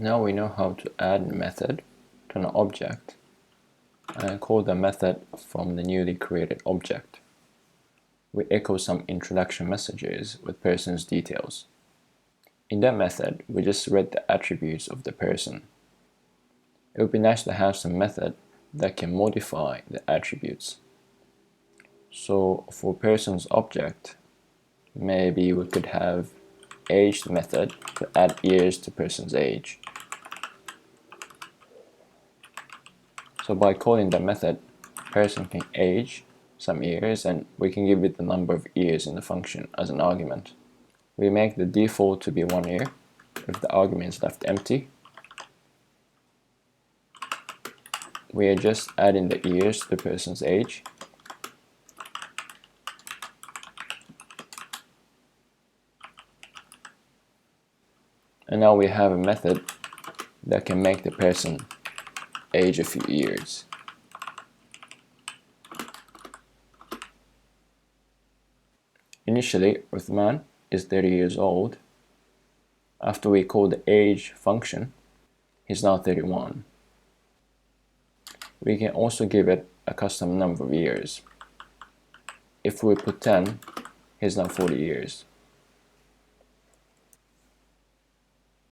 Now we know how to add a method to an object and call the method from the newly created object. We echo some introduction messages with person's details. In that method, we just read the attributes of the person. It would be nice to have some method that can modify the attributes. So for person's object, maybe we could have age method to add years to person's age. So by calling the method, person can age some years and we can give it the number of years in the function as an argument. We make the default to be 1 year if the argument is left empty. We are just adding the years to the person's age. And now we have a method that can make the person age a few years. Initially, Uthman is 30 years old. After we call the age function, he's now 31. We can also give it a custom number of years. If we put 10, he's now 40 years.